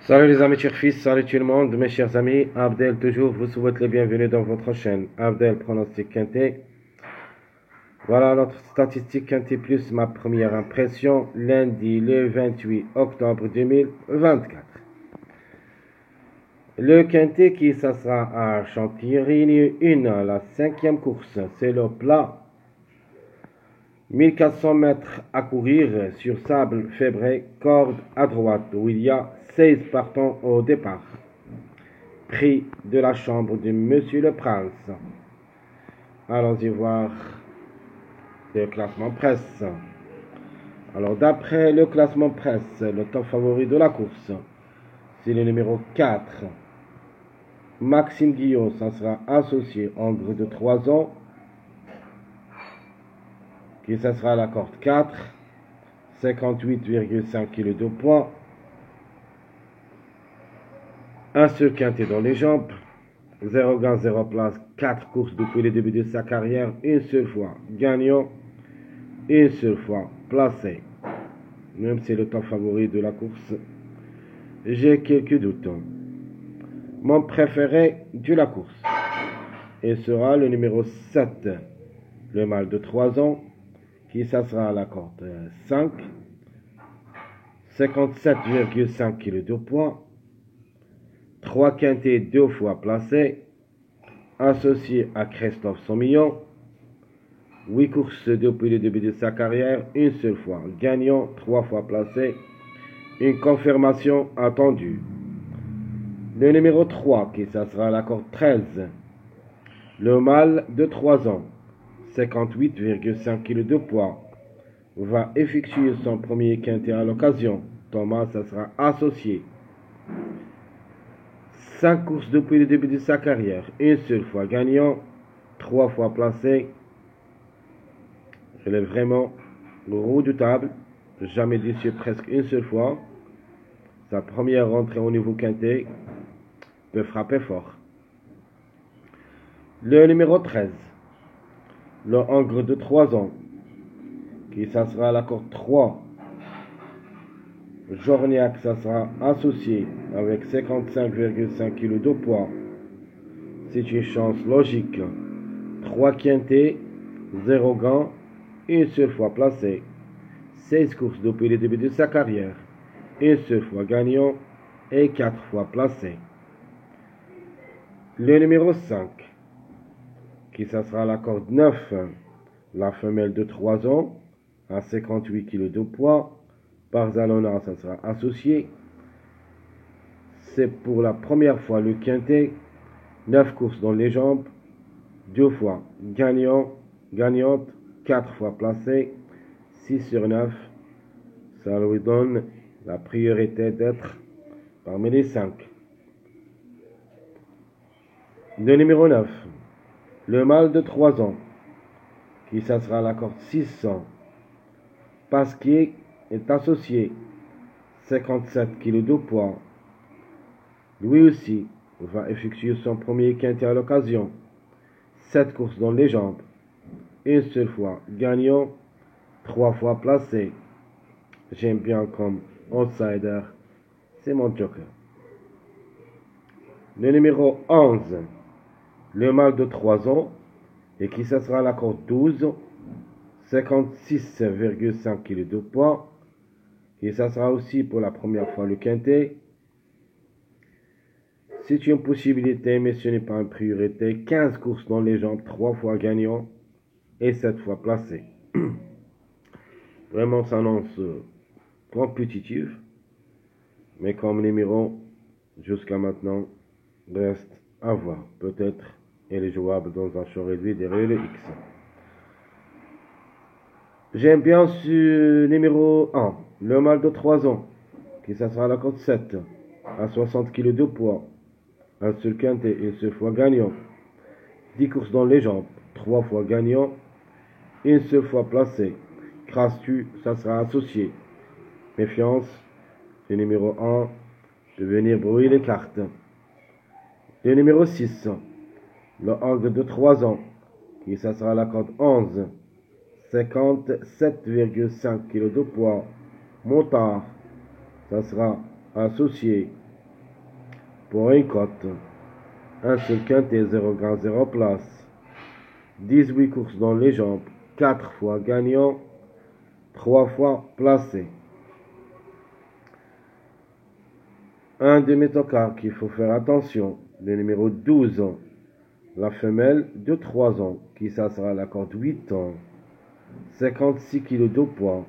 Salut les amis turfistes, salut tout le monde, mes chers amis, Abdel toujours vous souhaite le bienvenu dans votre chaîne. Abdel pronostic quintet. Voilà notre statistique quintet plus ma première impression, lundi le 28 octobre 2024. Le quintet qui ça sera à Chantilly 1, la cinquième course, c'est le plat. 1400 mètres à courir sur sable fébré, corde à droite, où il y a 16 partants au départ. Prix de la chambre de Monsieur le Prince. Allons-y voir le classement presse. Alors, d'après le classement presse, le top favori de la course, c'est le numéro 4. Maxime Guillot, ça sera associé en gros de 3 ans. Qui ça sera la corde 4. 58,5 kg de poids. Un seul quintet dans les jambes. 0 gain, 0 place, 4 courses depuis le début de sa carrière, une seule fois gagnant, une seule fois placé. Même si c'est le top favori de la course, j'ai quelques doutes. Mon préféré de la course, et sera le numéro 7, le mâle de 3 ans, qui ça sera à la corde 5, 57,5 kg de poids, 3 quintets 2 fois placés, associé à Christophe Sommillon, 8 courses depuis le début de sa carrière, une seule fois gagnant, 3 fois placé, une confirmation attendue. Le numéro 3, qui ça sera la corde 13, le mâle de 3 ans, 58,5 kg de poids, va effectuer son premier quintet à l'occasion. Thomas, ça sera associé. 5 courses depuis le début de sa carrière, une seule fois gagnant, 3 fois placé. Il est vraiment redoutable, jamais déçu presque une seule fois. Sa première rentrée au niveau quintet peut frapper fort. Le numéro 13, le hongre de 3 ans, qui ça sera à la corde 3. Jorniac, ça sera associé avec 55,5 kg de poids. C'est une chance logique. 3 quintets, 0 gants, une seule fois placé. 16 courses depuis le début de sa carrière, une seule fois gagnant et 4 fois placé. Le numéro 5, qui ça sera la corde 9, la femelle de 3 ans, à 58 kg de poids. Barzalona, ça sera associé. C'est pour la première fois le quintet. 9 courses dans les jambes, 2 fois gagnante, 4 fois placée, 6 sur 9. Ça lui donne la priorité d'être parmi les 5. Le numéro 9, le mâle de 3 ans, qui ça sera la corde 600. Pasquier est associé, 57 kg de poids. Lui aussi va effectuer son premier quintet à l'occasion. 7 courses dans les jambes, une seule fois gagnant, 3 fois placé. J'aime bien comme outsider, c'est mon joker. Le numéro 11, le mâle de 3 ans, et qui ça sera la corde 12, 56,5 kg de poids. Et ça sera aussi pour la première fois le quintet. C'est une possibilité, mais ce n'est pas une priorité. 15 courses dans les jambes, 3 fois gagnant et 7 fois placé. Vraiment, ça annonce compétitif. Mais comme numéro, jusqu'à maintenant, reste à voir. Peut-être elle est jouable dans un show réduit derrière le X. J'aime bien ce numéro 1, le mâle de 3 ans, qui ça sera la corde 7, à 60 kg de poids, un seul quintet, une seule fois gagnant, 10 courses dans les jambes, 3 fois gagnant, une seule fois placé. Crasse-tu, ça sera associé. Méfiance, le numéro 1 peut venir brouiller les cartes. Le numéro 6, le angle de 3 ans, qui ça sera la corde 11, 57,5 kg de poids. Montard, ça sera associé. pour une cote. Un seul quintet, 0 gain, 0 place. 18 courses dans les jambes, 4 fois gagnant, 3 fois placé. Un demi-tocard qu'il faut faire attention, le numéro 12 ans, la femelle de 3 ans, qui ça sera la corde 8 ans, 56 kg de poids.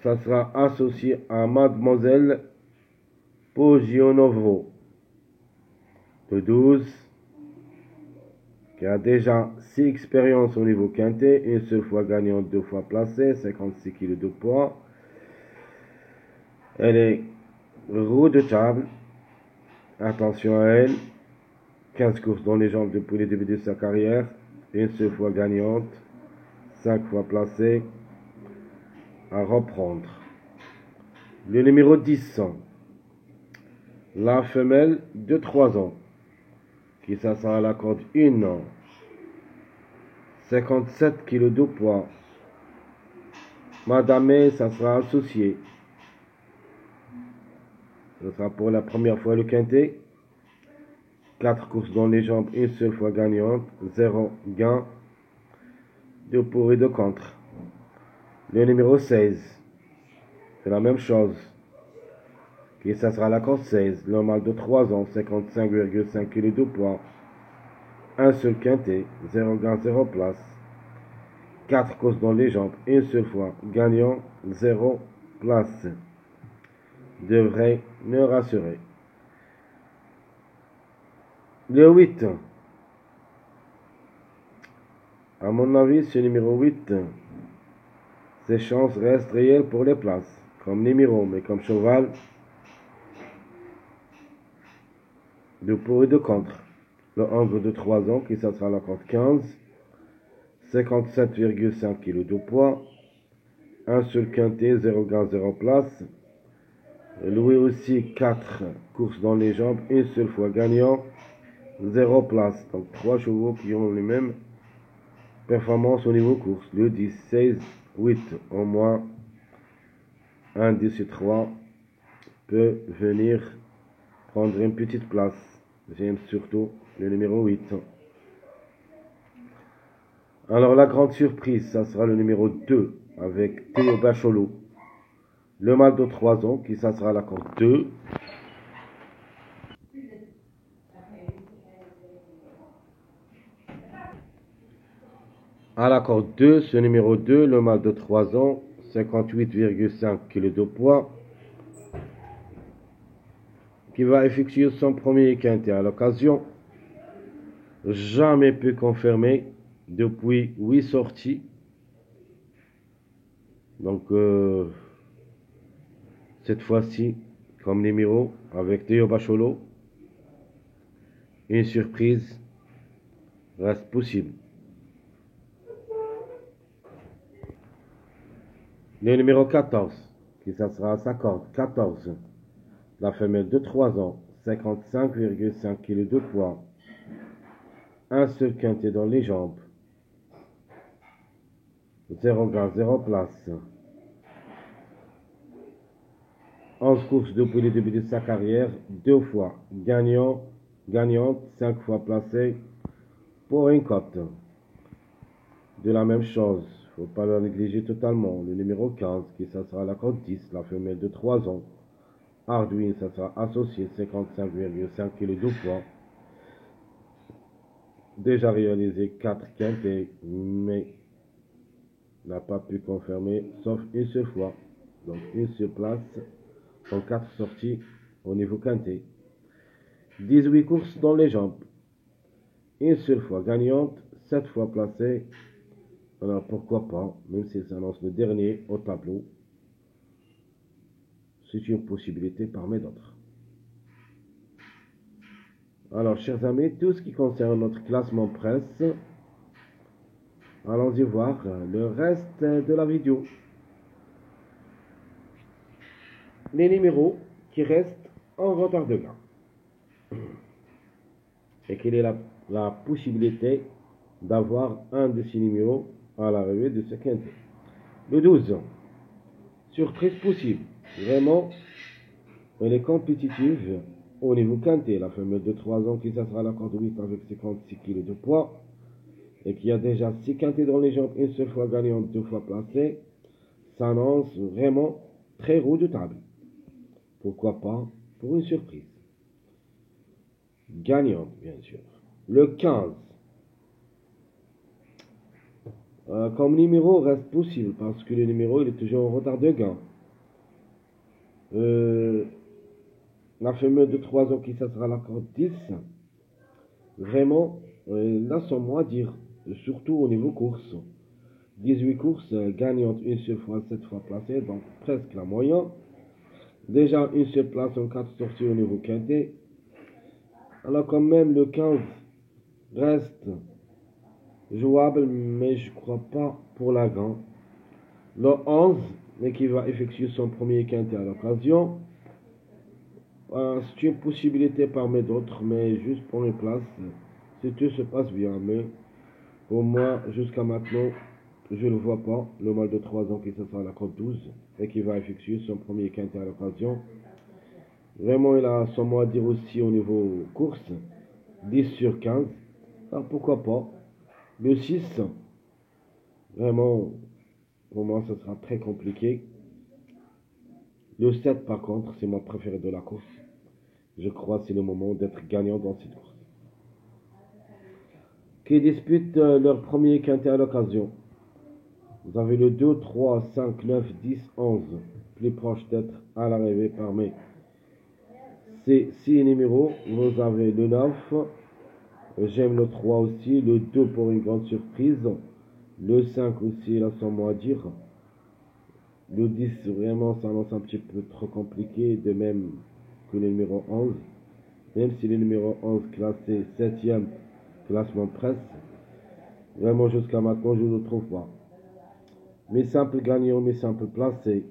Ça sera associé à Mademoiselle Pogionovo de 12, qui a déjà 6 expériences au niveau quintet, une seule fois gagnante, 2 fois placée, 56 kg de poids. Elle est redoutable. Attention à elle. 15 courses dans les jambes depuis le début de sa carrière. Une seule fois gagnante. 5 fois placée. À reprendre. Le numéro 10. La femelle de 3 ans. Qui ça sera à la corde 1 an. 57 kg de poids. Madame, ça sera associé. Ce sera pour la première fois le quintet. 4 courses dans les jambes, une seule fois gagnante, 0 gain, 2 pour et 2 contre. Le numéro 16, c'est la même chose. Et ça sera la corde 16, le mâle de 3 ans, 55,5 kg de poids. Un seul quintet, 0 gain, 0 place. 4 courses dans les jambes, une seule fois gagnant, 0 place. Devrait me rassurer. Le 8. À mon avis, ce numéro 8, ses chances restent réelles pour les places. Comme numéro, mais comme cheval, de pour et de contre. Le Hongre de 3 ans, qui ça sera la corde 15, 57,5 kg de poids. Un seul quintet, 0 gain, 0 place. Loué aussi 4 courses dans les jambes, une seule fois gagnant, 0 place. Donc 3 chevaux qui ont les mêmes performances au niveau course. Le 10, 16, 8 au moins. 1, 10 et 3 peut venir prendre une petite place. J'aime surtout le numéro 8. Alors la grande surprise, ça sera le numéro 2 avec Théo Bachelot. Le mâle de 3 ans, qui ça sera la corde 2. À la corde 2, ce numéro 2, le mâle de 3 ans, 58,5 kg de poids, qui va effectuer son premier quintet à l'occasion. Jamais pu confirmer depuis 8 sorties. Donc, cette fois-ci, comme numéro, avec Théo Bachelot, une surprise reste possible. Le numéro 14, qui ça sera à sa corde, 14. La femelle de 3 ans, 55,5 kg de poids. Un seul quintet dans les jambes. 0 gain, 0 place. 11 courses depuis le début de sa carrière, 2 fois gagnante, 5 fois placée pour une cote. De la même chose, il ne faut pas le négliger totalement. Le numéro 15, qui ça sera la cote 10, la femelle de 3 ans. Arduin, ça sera associé, 55,5 kg de poids. Déjà réalisé 4 quintets, mais n'a pas pu confirmer, sauf une seule fois. Donc une seule place en 4 sorties au niveau quintet. 18 courses dans les jambes. Une seule fois gagnante, 7 fois placée. Alors pourquoi pas, même si ça annonce le dernier au tableau, c'est une possibilité parmi d'autres. Alors chers amis, tout ce qui concerne notre classement presse, allons-y voir le reste de la vidéo. Les numéros qui restent en retard de gain. Et quelle est la possibilité d'avoir un de ces numéros à l'arrivée de ce quintet. Le 12. Surprise possible. Vraiment, elle est compétitive au niveau quinté. La femelle de 3 ans qui s'assera à la corde 8 avec 56 kg de poids et qui a déjà 6 quintés dans les jambes, une seule fois gagnante, 2 fois placée, s'annonce vraiment très redoutable. Pourquoi pas pour une surprise. Gagnante, bien sûr. Le 15. Comme numéro reste possible parce que le numéro il est toujours en retard de gain. La femelle de 3 ans qui s'assera à la corde 10. Vraiment, là sans moi dire, surtout au niveau course. 18 courses gagnantes une seule fois, 7 fois placées, donc presque la moyenne. Déjà une seule place en 4 sorties au niveau quintet. Alors quand même le 15 reste jouable, mais je crois pas pour la gagne. Le 11, mais qui va effectuer son premier quintet à l'occasion. C'est une possibilité parmi d'autres, mais juste pour une place, si tout se passe bien. Mais pour moi, jusqu'à maintenant, je ne le vois pas. Le mâle de 3 ans qui se sera à la cote 12 et qui va effectuer son premier quintet à l'occasion. Vraiment, il a son mot à dire aussi au niveau course. 10 sur 15. Alors pourquoi pas. Le 6, vraiment, pour moi, ce sera très compliqué. Le 7, par contre, c'est mon préféré de la course. Je crois que c'est le moment d'être gagnant dans cette course. Qui disputent leur premier quintet à l'occasion. Vous avez le 2, 3, 5, 9, 10, 11. Plus proche d'être à l'arrivée parmi ces 6 numéros. Vous avez le 9. J'aime le 3 aussi. Le 2 pour une grande surprise. Le 5 aussi, il a son mot à dire. Le 10, vraiment, ça annonce un petit peu trop compliqué. De même que le numéro 11. Même si le numéro 11 classé 7e classement presse. Vraiment, jusqu'à maintenant, je ne le trouve pas. Mes simples gagnants, mes simples placés.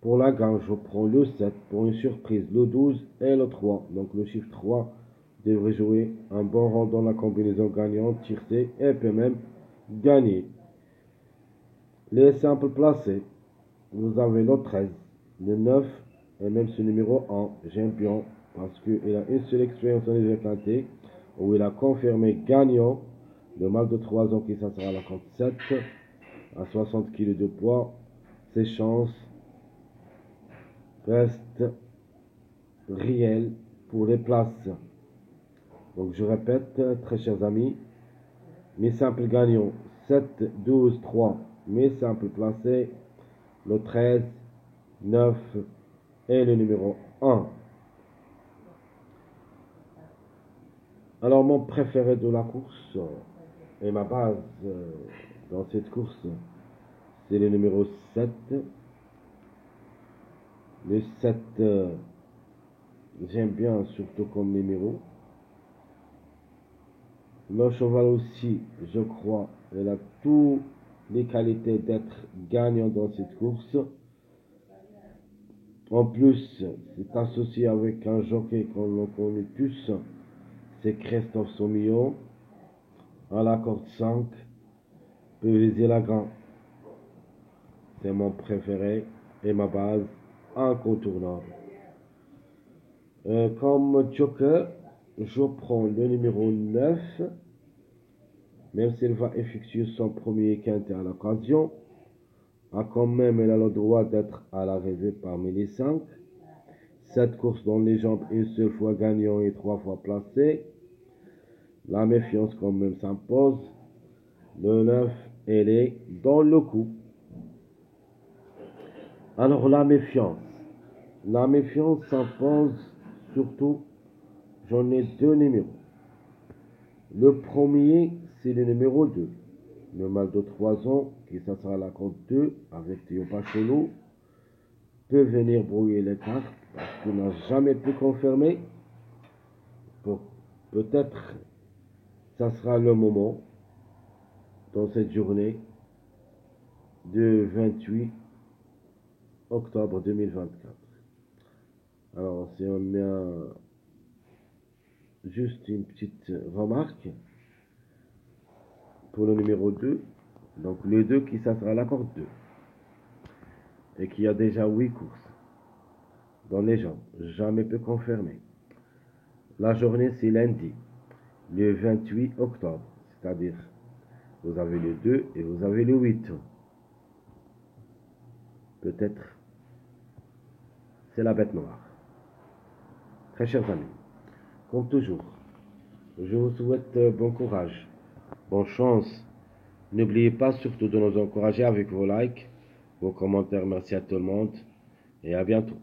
Pour la gagne, je prends le 7 pour une surprise, le 12 et le 3. Donc le chiffre 3 devrait jouer un bon rang dans la combinaison gagnante, tirée et peut même gagner. Les simples placés, vous avez le 13, le 9 et même ce numéro 1. J'aime bien parce qu'il a une seule expérience en les quintet où il a confirmé gagnant. Le mâle de 3 ans qui s'assera à la compte 7 à 60 kg de poids. Ses chances restent réelles pour les places. Donc je répète, très chers amis, mes simples gagnants 7, 12, 3, mes simples placés, le 13, 9 et le numéro 1. Alors mon préféré de la course et ma base dans cette course, c'est le numéro 7. Le 7, j'aime bien surtout comme numéro. Le cheval aussi, je crois, il a toutes les qualités d'être gagnant dans cette course. En plus, c'est associé avec un jockey qu'on connaît tous, c'est Christophe Soumillon. À la corde 5, peut viser la grande. C'est mon préféré et ma base incontournable. Comme joker, je prends le numéro 9, même s'il va effectuer son premier quintet à l'occasion. Quand même, elle a le droit d'être à l'arrivée parmi les 5. 7 courses dans les jambes, une seule fois gagnant et 3 fois placé. La méfiance quand même s'impose. Le 9, elle est dans le coup. Alors la méfiance s'impose surtout, j'en ai 2 numéros. Le premier, c'est le numéro 2. Le mâle de 3 ans, qui s'assera à la compte 2, avec Théo Pachelot, peut venir brouiller les cartes, parce qu'il n'a jamais pu confirmer. Peut-être, ça sera le moment, dans cette journée, de 28 octobre 2024. Alors, si on met juste une petite remarque pour le numéro 2, donc le 2 qui s'assera à la corde 2 et qui a déjà 8 courses. dans les jambes, jamais peut confirmer. La journée, c'est lundi, le 28 octobre, c'est-à-dire vous avez le 2 et vous avez le 8. Peut-être c'est la bête noire. Très chers amis, comme toujours, je vous souhaite bon courage, bonne chance. N'oubliez pas surtout de nous encourager avec vos likes, vos commentaires. Merci à tout le monde et à bientôt.